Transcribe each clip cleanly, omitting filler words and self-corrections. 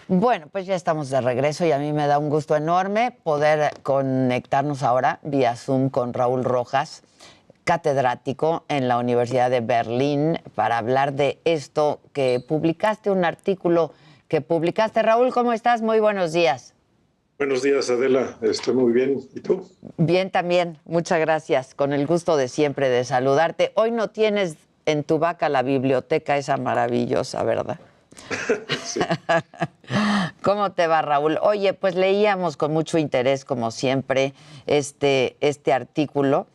Bueno, pues ya estamos de regreso y a mí me da un gusto enorme poder conectarnos ahora vía Zoom con Raúl Rojas, catedrático en la Universidad de Berlín, para hablar de esto que publicaste, un artículo que publicaste. Raúl, ¿cómo estás? Muy buenos días. Buenos días, Adela. Estoy muy bien. ¿Y tú? Bien también, muchas gracias. Con el gusto de siempre de saludarte. Hoy no tienes en tu vaca la biblioteca esa maravillosa, ¿verdad? Sí. ¿Cómo te va, Raúl? Oye, pues leíamos con mucho interés, como siempre, este artículo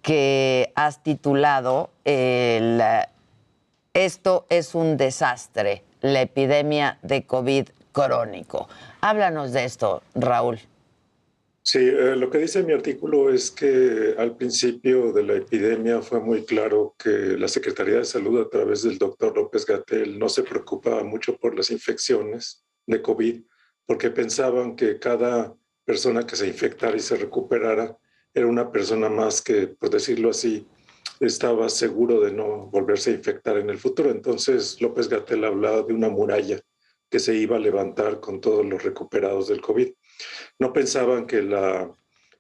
que has titulado Esto es un desastre, la epidemia de COVID crónico. Háblanos de esto, Raúl. Sí, lo que dice mi artículo es que al principio de la epidemia fue muy claro que la Secretaría de Salud, a través del doctor López-Gatell, no se preocupaba mucho por las infecciones de COVID, porque pensaban que cada persona que se infectara y se recuperara era una persona más que, por decirlo así, estaba seguro de no volverse a infectar en el futuro. Entonces, López-Gatell hablaba de una muralla que se iba a levantar con todos los recuperados del COVID. No pensaban que la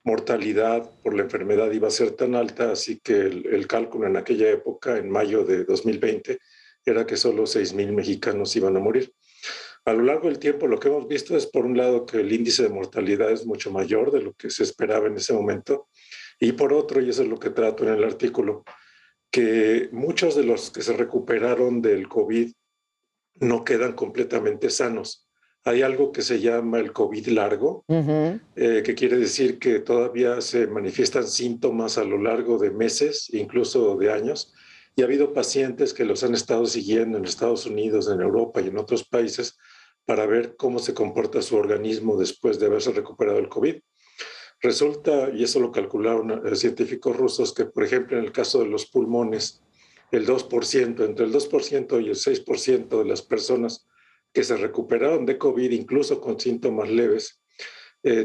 mortalidad por la enfermedad iba a ser tan alta, así que el cálculo en aquella época, en mayo de 2020, era que solo 6,000 mexicanos iban a morir. A lo largo del tiempo, lo que hemos visto es, por un lado, que el índice de mortalidad es mucho mayor de lo que se esperaba en ese momento, y por otro, y eso es lo que trato en el artículo, que muchos de los que se recuperaron del COVID no quedan completamente sanos. Hay algo que se llama el COVID largo, Ujú. que quiere decir que todavía se manifiestan síntomas a lo largo de meses, incluso de años, y ha habido pacientes que los han estado siguiendo en Estados Unidos, en Europa y en otros países para ver cómo se comporta su organismo después de haberse recuperado el COVID. Resulta, y eso lo calcularon científicos rusos, que por ejemplo en el caso de los pulmones, el 2%, entre el 2% y el 6% de las personas que se recuperaron de COVID, incluso con síntomas leves,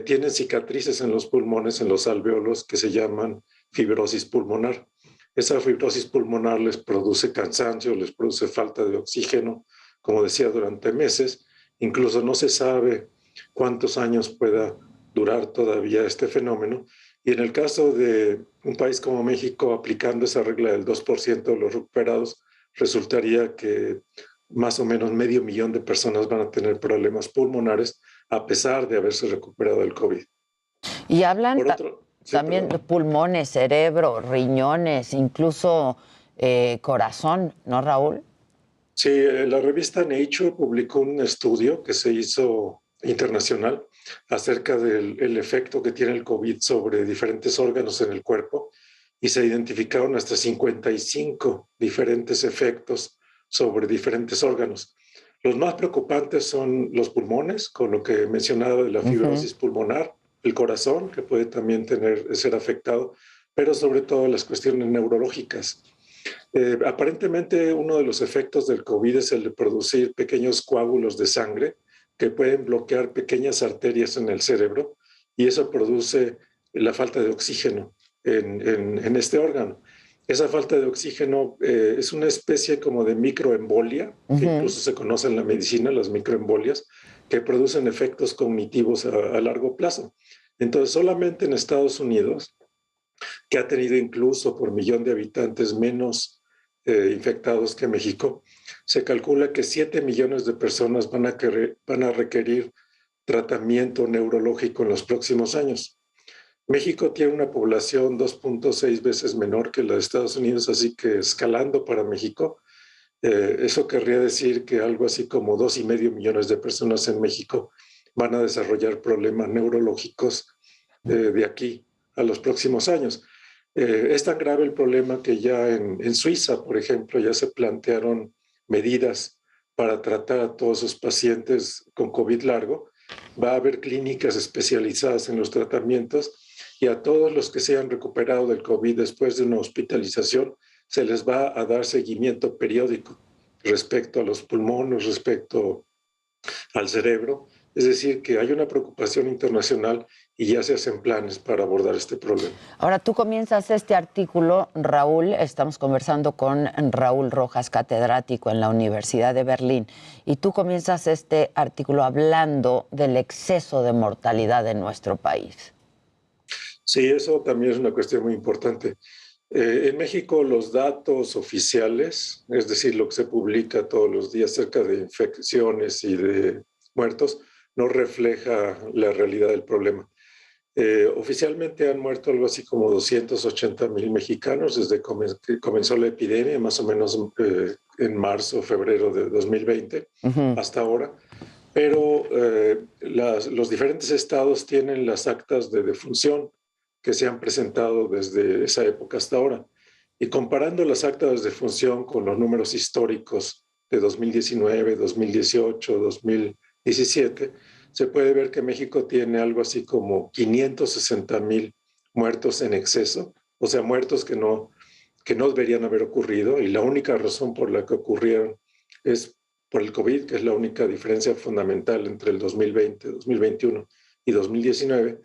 tienen cicatrices en los pulmones, en los alvéolos, que se llaman fibrosis pulmonar. Esa fibrosis pulmonar les produce cansancio, les produce falta de oxígeno, como decía, durante meses. Incluso no se sabe cuántos años pueda durar todavía este fenómeno. Y en el caso de un país como México, aplicando esa regla del 2% de los recuperados, resultaría que más o menos 500,000 de personas van a tener problemas pulmonares a pesar de haberse recuperado del COVID. Y hablan Por otro, sí, también de perdón. pulmones, cerebro, riñones, incluso corazón, ¿no, Raúl? Sí, la revista Nature publicó un estudio que se hizo internacional acerca del el efecto que tiene el COVID sobre diferentes órganos en el cuerpo, y se identificaron hasta 55 diferentes efectos sobre diferentes órganos. Los más preocupantes son los pulmones, con lo que mencionaba de la Ujú. fibrosis pulmonar, el corazón, que puede también ser afectado, pero sobre todo las cuestiones neurológicas. Aparentemente, uno de los efectos del COVID es el de producir pequeños coágulos de sangre que pueden bloquear pequeñas arterias en el cerebro, y eso produce la falta de oxígeno en este órgano. Esa falta de oxígeno es una especie como de microembolia, que Ujú. incluso se conoce en la medicina, las microembolias, que producen efectos cognitivos a largo plazo. Entonces, solamente en Estados Unidos, que ha tenido incluso por millón de habitantes menos infectados que México, se calcula que 7 millones de personas van a requerir tratamiento neurológico en los próximos años. México tiene una población 2.6 veces menor que la de Estados Unidos, así que escalando para México, eso querría decir que algo así como 2,5 millones de personas en México van a desarrollar problemas neurológicos de aquí a los próximos años. Es tan grave el problema que ya en Suiza, por ejemplo, ya se plantearon medidas para tratar a todos esos pacientes con COVID largo. Va a haber clínicas especializadas en los tratamientos, y a todos los que se han recuperado del COVID después de una hospitalización se les va a dar seguimiento periódico respecto a los pulmones, respecto al cerebro, Es decir, que hay una preocupación internacional y ya se hacen planes para abordar este problema. Ahora, tú comienzas este artículo, Raúl, estamos conversando con Raúl Rojas, catedrático en la Universidad de Berlín, y tú comienzas este artículo hablando del exceso de mortalidad en nuestro país. Sí, eso también es una cuestión muy importante. En México los datos oficiales, es decir, lo que se publica todos los días acerca de infecciones y de muertos, no refleja la realidad del problema. Oficialmente han muerto algo así como 280,000 mexicanos desde que comenzó la epidemia, más o menos en marzo o febrero de 2020, hasta ahora. Pero los diferentes estados tienen las actas de defunción que se han presentado desde esa época hasta ahora. Y comparando las actas de defunción con los números históricos de 2019, 2018, 2017, se puede ver que México tiene algo así como 560,000 muertos en exceso, o sea, muertos que no deberían haber ocurrido, y la única razón por la que ocurrieron es por el COVID, que es la única diferencia fundamental entre el 2020, 2021 y 2019.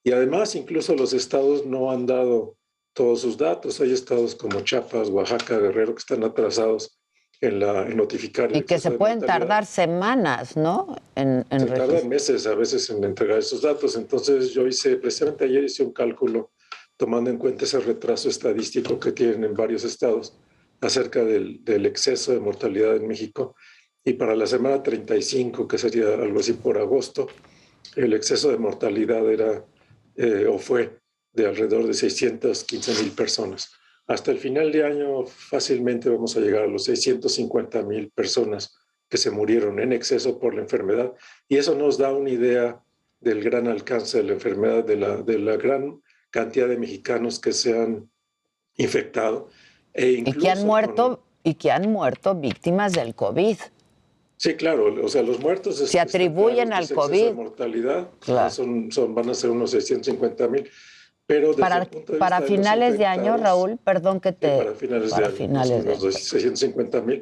Y además, incluso los estados no han dado todos sus datos. Hay estados como Chiapas, Oaxaca, Guerrero, que están atrasados en notificar el Y que se exceso de pueden mortalidad. tardar semanas, ¿no? Se tardan meses a veces en entregar esos datos. Entonces yo precisamente ayer hice un cálculo tomando en cuenta ese retraso estadístico que tienen en varios estados acerca del exceso de mortalidad en México. Y para la semana 35, que sería algo así por agosto, el exceso de mortalidad era o fue de alrededor de 615,000 personas. Hasta el final de año fácilmente vamos a llegar a los 650,000 personas que se murieron en exceso por la enfermedad, y eso nos da una idea del gran alcance de la enfermedad, de la gran cantidad de mexicanos que se han infectado. Y que han muerto víctimas del COVID. Sí, claro, o sea, los muertos se atribuyen al COVID. Exceso de mortalidad, claro. Van a ser unos 650,000. Pero desde el punto de para vista finales de año, Raúl, perdón que te... para finales de año, más o menos 650,000.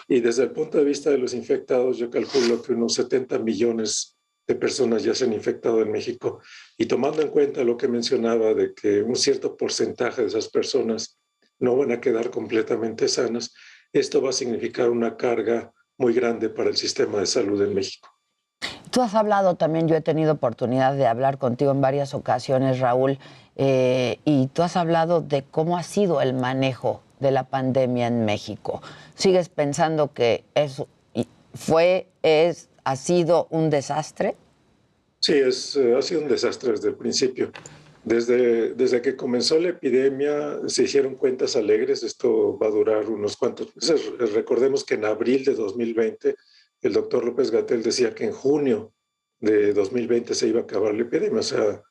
Y desde el punto de vista de los infectados, yo calculo que unos 70 millones de personas ya se han infectado en México. Y tomando en cuenta lo que mencionaba de que un cierto porcentaje de esas personas no van a quedar completamente sanas, esto va a significar una carga muy grande para el sistema de salud en México. Tú has hablado también, yo he tenido oportunidad de hablar contigo en varias ocasiones, Raúl, y tú has hablado de cómo ha sido el manejo de la pandemia en México. ¿Sigues pensando que ha sido un desastre? Sí, ha sido un desastre desde el principio. Desde que comenzó la epidemia se hicieron cuentas alegres. Esto va a durar unos cuantos meses. Recordemos que en abril de 2020 el doctor López-Gatell decía que en junio de 2020 se iba a acabar la epidemia. O sea,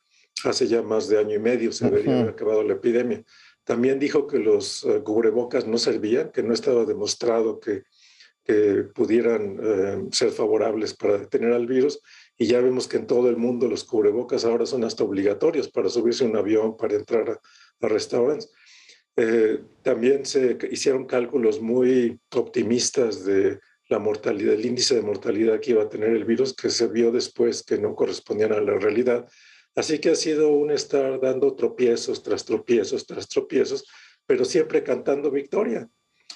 hace ya más de año y medio se debería haber acabado la epidemia. También dijo que los cubrebocas no servían, que no estaba demostrado que pudieran ser favorables para detener al virus. Y ya vemos que en todo el mundo los cubrebocas ahora son hasta obligatorios para subirse a un avión, para entrar a restaurantes. También se hicieron cálculos muy optimistas de la mortalidad, el índice de mortalidad que iba a tener el virus, que se vio después que no correspondían a la realidad. Así que ha sido un estar dando tropiezos tras tropiezos tras tropiezos, pero siempre cantando victoria.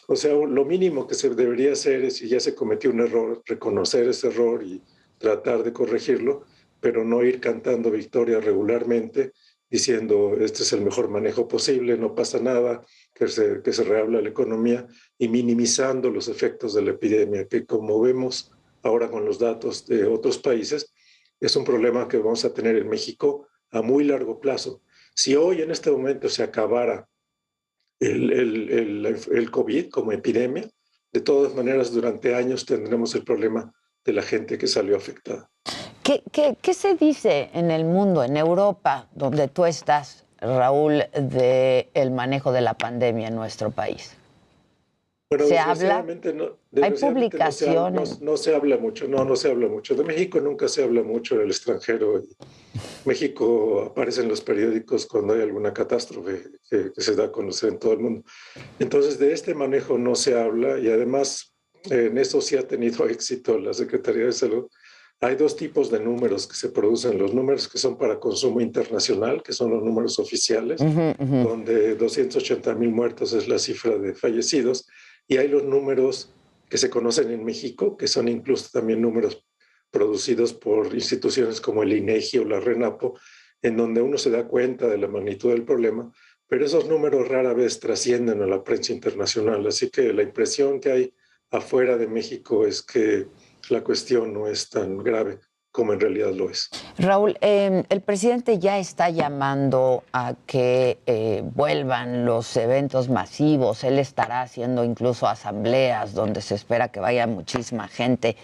O sea, lo mínimo que se debería hacer es, si ya se cometió un error, reconocer ese error y tratar de corregirlo, pero no ir cantando victoria regularmente, diciendo este es el mejor manejo posible, no pasa nada, que se reabra la economía, y minimizando los efectos de la epidemia, que como vemos ahora con los datos de otros países, es un problema que vamos a tener en México a muy largo plazo. Si hoy en este momento se acabara el COVID como epidemia, de todas maneras durante años tendremos el problema de la gente que salió afectada. ¿Qué se dice en el mundo, en Europa, donde tú estás, Raúl, del manejo de la pandemia en nuestro país? Bueno, ¿Se habla? ¿Hay publicaciones? No se habla mucho, no se habla mucho. De México nunca se habla mucho en el extranjero. México aparece en los periódicos cuando hay alguna catástrofe que se da a conocer en todo el mundo. Entonces, de este manejo no se habla, y además en eso sí ha tenido éxito la Secretaría de Salud, Hay dos tipos de números que se producen, los números que son para consumo internacional, que son los números oficiales, donde 280,000 muertos es la cifra de fallecidos, y hay los números que se conocen en México, que son incluso también números producidos por instituciones como el INEGI o la RENAPO, en donde uno se da cuenta de la magnitud del problema, pero esos números rara vez trascienden a la prensa internacional, así que la impresión que hay afuera de México es que la cuestión no es tan grave como en realidad lo es. Raúl, el presidente ya está llamando a que vuelvan los eventos masivos. Él estará haciendo incluso asambleas donde se espera que vaya muchísima gente.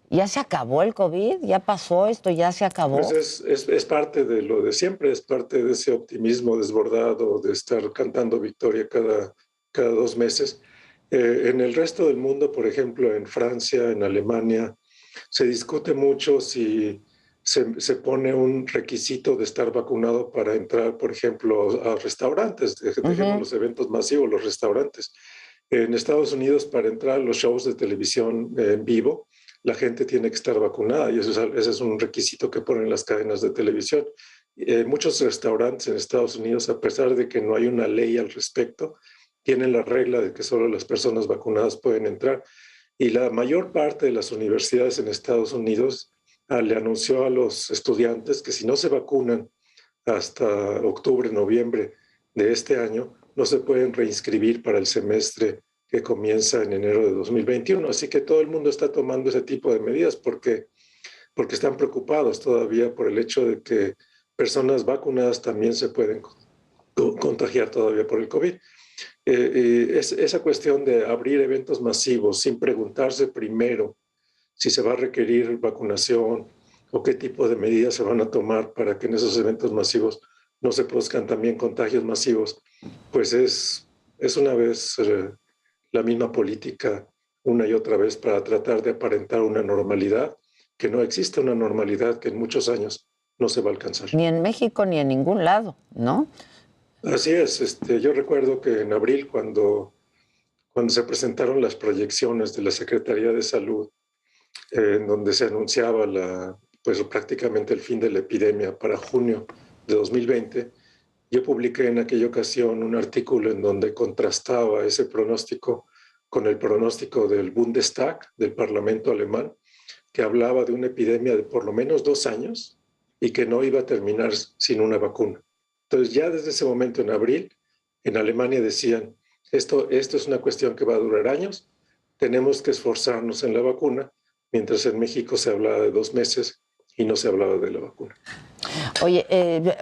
¿Ya se acabó el COVID? ¿Ya pasó esto? ¿Ya se acabó? Pues es parte de lo de siempre, es parte de ese optimismo desbordado de estar cantando victoria cada 2 meses. En el resto del mundo, por ejemplo, en Francia, en Alemania, se discute mucho si se pone un requisito de estar vacunado para entrar, por ejemplo, a restaurantes. Dejemos los eventos masivos, los restaurantes. En Estados Unidos, para entrar a los shows de televisión en vivo, la gente tiene que estar vacunada y ese es un requisito que ponen las cadenas de televisión. Muchos restaurantes en Estados Unidos, a pesar de que no hay una ley al respecto, tienen la regla de que solo las personas vacunadas pueden entrar. Y la mayor parte de las universidades en Estados Unidos le anunció a los estudiantes que si no se vacunan hasta octubre, noviembre de este año, no se pueden reinscribir para el semestre que comienza en enero de 2021. Así que todo el mundo está tomando ese tipo de medidas porque están preocupados todavía por el hecho de que personas vacunadas también se pueden contagiar todavía por el COVID. Esa cuestión de abrir eventos masivos sin preguntarse primero si se va a requerir vacunación o qué tipo de medidas se van a tomar para que en esos eventos masivos no se produzcan también contagios masivos, pues es una vez la misma política una y otra vez para tratar de aparentar una normalidad, que no existe una normalidad que en muchos años no se va a alcanzar. Ni en México ni en ningún lado, ¿no? Así es. Yo recuerdo que en abril, cuando se presentaron las proyecciones de la Secretaría de Salud, en donde se anunciaba pues prácticamente el fin de la epidemia para junio de 2020, yo publiqué en aquella ocasión un artículo en donde contrastaba ese pronóstico con el pronóstico del Bundestag, del Parlamento alemán, que hablaba de una epidemia de por lo menos 2 años y que no iba a terminar sin una vacuna. Entonces ya desde ese momento, en abril, en Alemania decían, esto es una cuestión que va a durar años, tenemos que esforzarnos en la vacuna, mientras en México se hablaba de 2 meses y no se hablaba de la vacuna. Oye,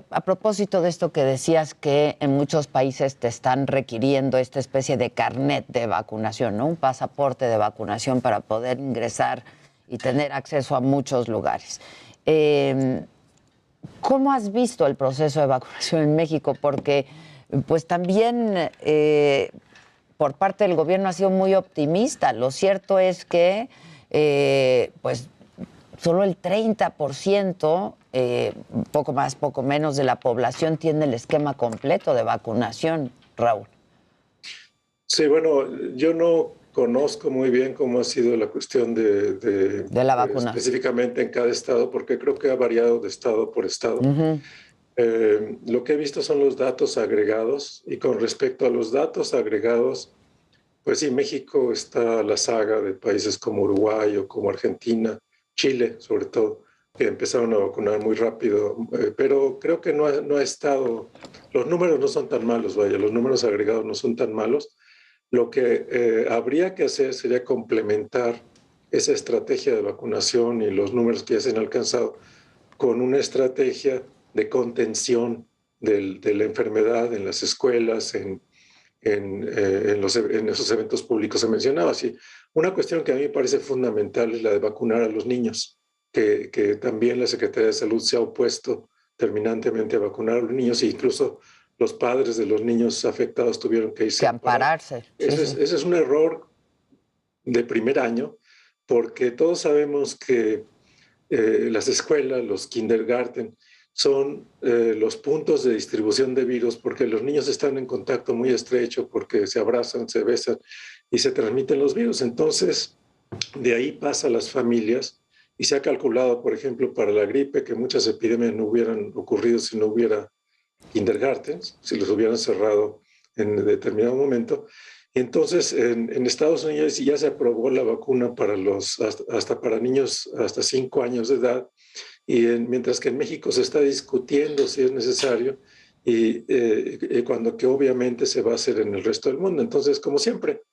a propósito de esto que decías que en muchos países te están requiriendo esta especie de carnet de vacunación, ¿no? Un pasaporte de vacunación para poder ingresar y tener acceso a muchos lugares. ¿Cómo has visto el proceso de vacunación en México? Porque pues también por parte del gobierno ha sido muy optimista. Lo cierto es que pues solo el 30%, poco más, poco menos de la población tiene el esquema completo de vacunación, Raúl. Sí, bueno, yo no conozco muy bien cómo ha sido la cuestión de la vacuna. Específicamente en cada estado, porque creo que ha variado de estado por estado. Lo que he visto son los datos agregados, y con respecto a los datos agregados, pues sí, México está a la saga de países como Uruguay o como Argentina, Chile sobre todo, que empezaron a vacunar muy rápido, pero creo que no ha estado, los números no son tan malos, vaya, los números agregados no son tan malos. Lo que habría que hacer sería complementar esa estrategia de vacunación y los números que ya se han alcanzado con una estrategia de contención de la enfermedad en las escuelas, en esos eventos públicos se mencionaba. Sí. Una cuestión que a mí me parece fundamental es la de vacunar a los niños, que también la Secretaría de Salud se ha opuesto terminantemente a vacunar a los niños, e incluso los padres de los niños afectados tuvieron que irse a ampararse. Ese es un error de primer año, porque todos sabemos que las escuelas, los kindergarten, son los puntos de distribución de virus, porque los niños están en contacto muy estrecho, porque se abrazan, se besan y se transmiten los virus. Entonces, de ahí pasa a las familias y se ha calculado, por ejemplo, para la gripe, que muchas epidemias no hubieran ocurrido si no hubiera kindergartens, si los hubieran cerrado en determinado momento. Entonces, en Estados Unidos ya se aprobó la vacuna para hasta para niños hasta 5 años de edad, y mientras que en México se está discutiendo si es necesario, cuando que obviamente se va a hacer en el resto del mundo. Entonces, como siempre,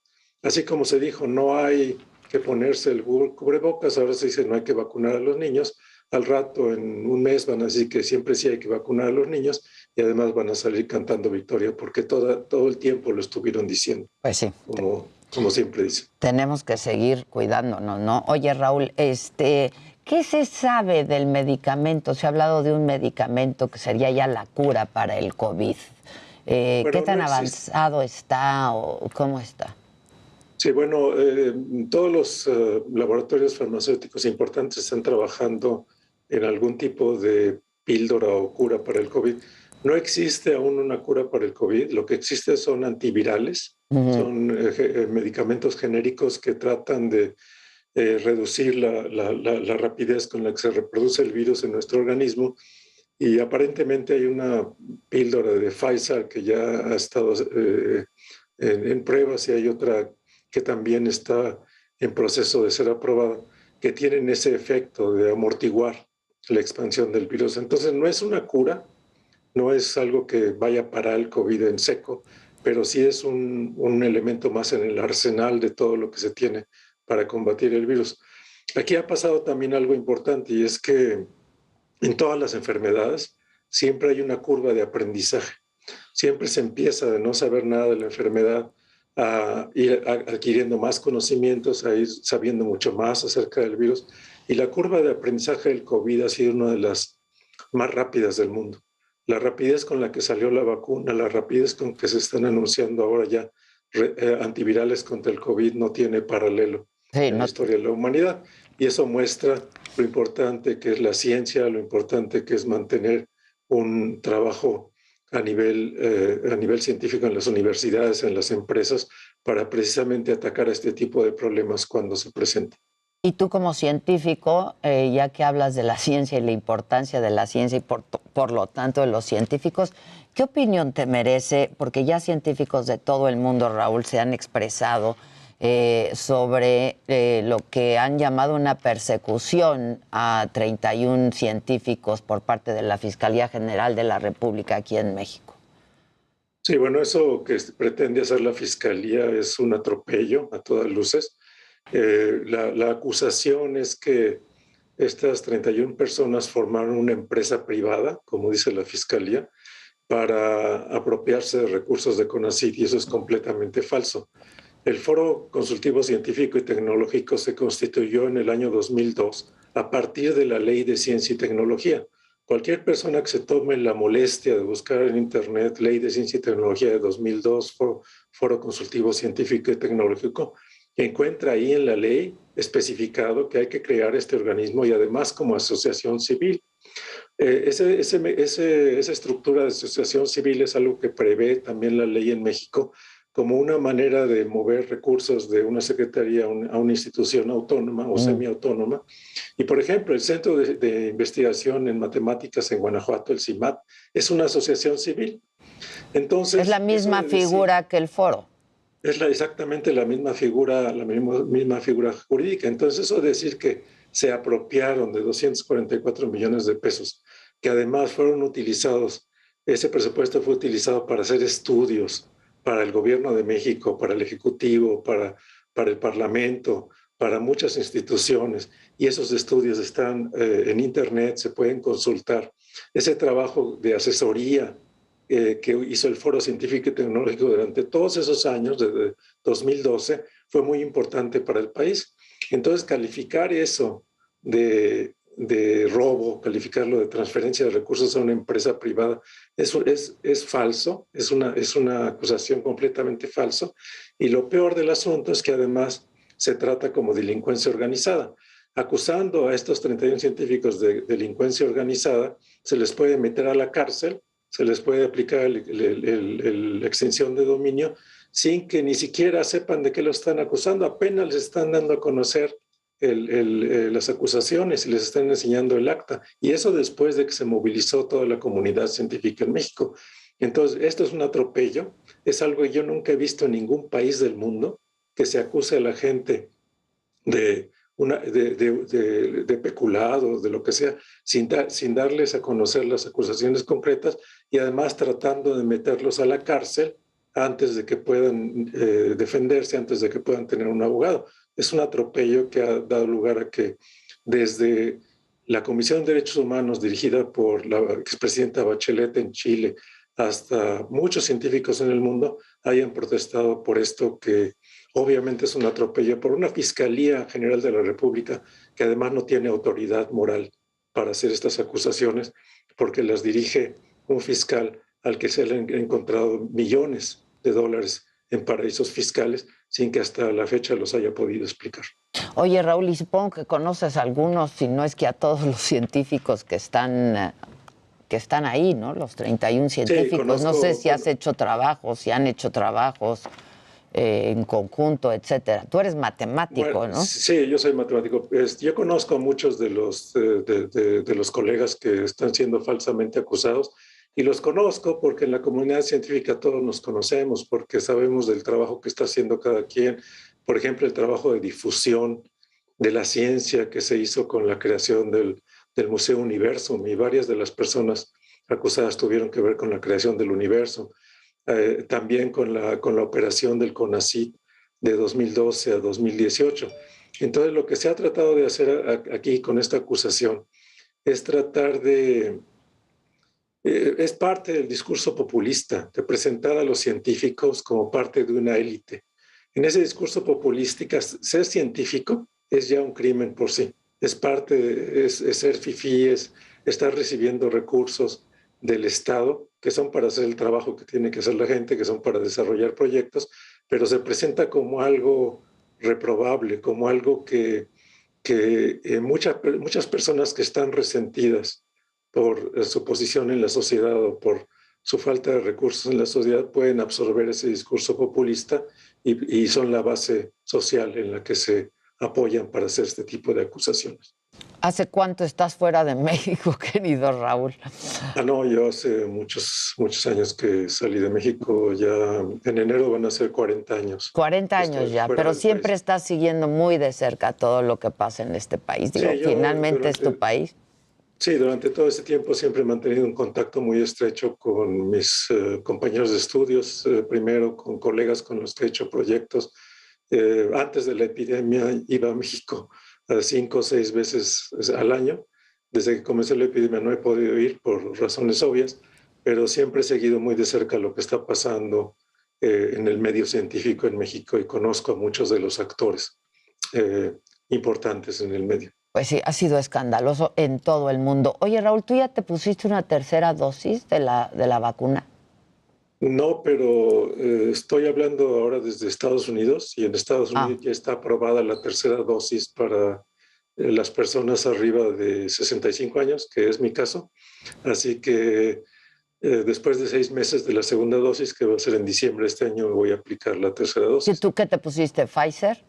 así como se dijo, no hay que ponerse el cubrebocas, ahora se dice no hay que vacunar a los niños. Al rato, en un mes, van a decir que siempre sí hay que vacunar a los niños, y además van a salir cantando victoria, porque todo el tiempo lo estuvieron diciendo. Pues sí. Como siempre dicen. Tenemos que seguir cuidándonos, ¿no? Oye, Raúl, ¿qué se sabe del medicamento? Se ha hablado de un medicamento que sería ya la cura para el COVID. ¿Qué tan avanzado está o cómo está? Sí, bueno, todos los laboratorios farmacéuticos importantes están trabajando en algún tipo de píldora o cura para el COVID. No existe aún una cura para el COVID. Lo que existe son antivirales, son medicamentos genéricos que tratan de reducir la rapidez con la que se reproduce el virus en nuestro organismo. Y aparentemente hay una píldora de Pfizer que ya ha estado en pruebas, y hay otra que también está en proceso de ser aprobada, que tienen ese efecto de amortiguar la expansión del virus. Entonces no es una cura, no es algo que vaya a parar el COVID en seco, pero sí es un elemento más en el arsenal de todo lo que se tiene para combatir el virus. Aquí ha pasado también algo importante, y es que en todas las enfermedades siempre hay una curva de aprendizaje. Siempre se empieza de no saber nada de la enfermedad a ir adquiriendo más conocimientos, a ir sabiendo mucho más acerca del virus. Y la curva de aprendizaje del COVID ha sido una de las más rápidas del mundo. La rapidez con la que salió la vacuna, la rapidez con que se están anunciando ahora ya antivirales contra el COVID no tiene paralelo en la historia de la humanidad. Y eso muestra lo importante que es la ciencia, lo importante que es mantener un trabajo a nivel científico en las universidades, en las empresas, para precisamente atacar a este tipo de problemas cuando se presentan. Y tú como científico, ya que hablas de la ciencia y la importancia de la ciencia y por lo tanto de los científicos, ¿qué opinión te merece? Porque ya científicos de todo el mundo, Raúl, se han expresado sobre lo que han llamado una persecución a 31 científicos por parte de la Fiscalía General de la República aquí en México. Sí, bueno, eso que pretende hacer la Fiscalía es un atropello a todas luces. La acusación es que estas 31 personas formaron una empresa privada, como dice la Fiscalía, para apropiarse de recursos de CONACYT, y eso es completamente falso. El Foro Consultivo Científico y Tecnológico se constituyó en el año 2002 a partir de la Ley de Ciencia y Tecnología. Cualquier persona que se tome la molestia de buscar en Internet Ley de Ciencia y Tecnología de 2002, Foro Consultivo Científico y Tecnológico, encuentra ahí en la ley especificado que hay que crear este organismo, y además como asociación civil. Esa estructura de asociación civil es algo que prevé también la ley en México como una manera de mover recursos de una secretaría a una institución autónoma o semiautónoma. Y, por ejemplo, el Centro de Investigación en Matemáticas en Guanajuato, el CIMAT, es una asociación civil. Entonces, es la misma figura que el foro. Es exactamente la misma figura jurídica. Entonces, eso de decir que se apropiaron de 244 millones de pesos, que además fueron utilizados, ese presupuesto fue utilizado para hacer estudios para el gobierno de México, para el Ejecutivo, para el Parlamento, para muchas instituciones, y esos estudios están en Internet, se pueden consultar. Ese trabajo de asesoría que hizo el Foro Científico y Tecnológico durante todos esos años, desde 2012, fue muy importante para el país. Entonces, calificar eso de robo, calificarlo de transferencia de recursos a una empresa privada, eso es falso, es una acusación completamente falsa. Y lo peor del asunto es que además se trata como delincuencia organizada. Acusando a estos 31 científicos de delincuencia organizada, se les puede meter a la cárcel, se les puede aplicar la extinción de dominio sin que ni siquiera sepan de qué lo están acusando. Apenas les están dando a conocer las acusaciones y les están enseñando el acta. Y eso después de que se movilizó toda la comunidad científica en México. Entonces, esto es un atropello, es algo que yo nunca he visto en ningún país del mundo, que se acuse a la gente de peculado, de lo que sea, sin darles a conocer las acusaciones concretas y además tratando de meterlos a la cárcel antes de que puedan defenderse, antes de que puedan tener un abogado. Es un atropello que ha dado lugar a que desde la Comisión de Derechos Humanos dirigida por la expresidenta Bachelet en Chile hasta muchos científicos en el mundo hayan protestado por esto, que obviamente es un atropello, por una Fiscalía General de la República que además no tiene autoridad moral para hacer estas acusaciones, porque las dirige un fiscal al que se le han encontrado millones de dólares en paraísos fiscales sin que hasta la fecha los haya podido explicar. Oye, Raúl, y supongo que conoces a algunos, si no es que a todos los científicos que están ahí, ¿no? Los 31 científicos. Sí, conozco, no sé si has hecho trabajos, si han hecho trabajos en conjunto, etcétera. Tú eres matemático, bueno, ¿no? Sí, yo soy matemático. Yo conozco a muchos de los colegas que están siendo falsamente acusados, y los conozco porque en la comunidad científica todos nos conocemos, porque sabemos del trabajo que está haciendo cada quien. Por ejemplo, el trabajo de difusión de la ciencia que se hizo con la creación del Museo Universum, y varias de las personas acusadas tuvieron que ver con la creación del universo. También con la operación del CONACYT de 2012 a 2018. Entonces, lo que se ha tratado de hacer aquí con esta acusación es tratar de... es parte del discurso populista, de presentar a los científicos como parte de una élite. En ese discurso populístico, ser científico es ya un crimen por sí. Es parte, es ser fifí, es estar recibiendo recursos del Estado, que son para hacer el trabajo que tiene que hacer la gente, que son para desarrollar proyectos, pero se presenta como algo reprobable, como algo que muchas personas que están resentidas por su posición en la sociedad o por su falta de recursos en la sociedad pueden absorber ese discurso populista y son la base social en la que se apoyan para hacer este tipo de acusaciones. ¿Hace cuánto estás fuera de México, querido Raúl? No, yo hace muchos años que salí de México. Ya en enero van a ser 40 años. 40 años ya, pero siempre estás siguiendo muy de cerca todo lo que pasa en este país. Digo, sí, finalmente es tu país. Sí, durante todo ese tiempo siempre he mantenido un contacto muy estrecho con mis compañeros de estudios, primero con colegas con los que he hecho proyectos. Antes de la epidemia iba a México 5 o 6 veces al año. Desde que comenzó la epidemia no he podido ir por razones obvias, pero siempre he seguido muy de cerca lo que está pasando en el medio científico en México, y conozco a muchos de los actores importantes en el medio. Pues sí, ha sido escandaloso en todo el mundo. Oye, Raúl, ¿tú ya te pusiste una tercera dosis de la vacuna? No, pero estoy hablando ahora desde Estados Unidos, y en Estados Unidos ya está aprobada la tercera dosis para las personas arriba de 65 años, que es mi caso. Así que después de 6 meses de la segunda dosis, que va a ser en diciembre de este año, voy a aplicar la tercera dosis. ¿Y tú qué te pusiste, Pfizer?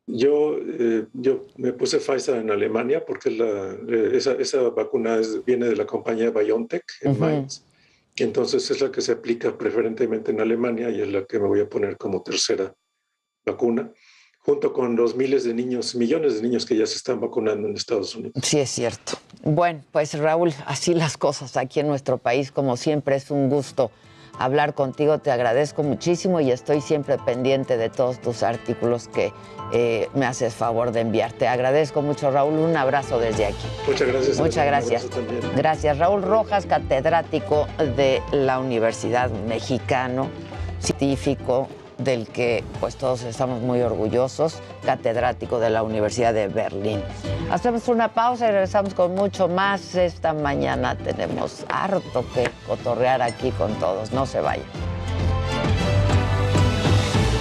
Yo me puse Pfizer en Alemania porque esa vacuna viene de la compañía BioNTech en Mainz. Entonces es la que se aplica preferentemente en Alemania y es la que me voy a poner como tercera vacuna, junto con los millones de niños que ya se están vacunando en Estados Unidos. Sí, es cierto. Bueno, pues Raúl, así las cosas aquí en nuestro país. Como siempre, es un gusto hablar contigo. Te agradezco muchísimo y estoy siempre pendiente de todos tus artículos que me haces favor de enviar. Te agradezco mucho, Raúl. Un abrazo desde aquí. Muchas gracias. Muchas gracias. Gracias. Raúl Rojas, catedrático de la Universidad Mexicana, científico del que pues todos estamos muy orgullosos, catedrático de la Universidad de Berlín. Hacemos una pausa y regresamos con mucho más. Esta mañana tenemos harto que cotorrear aquí con todos. No se vayan.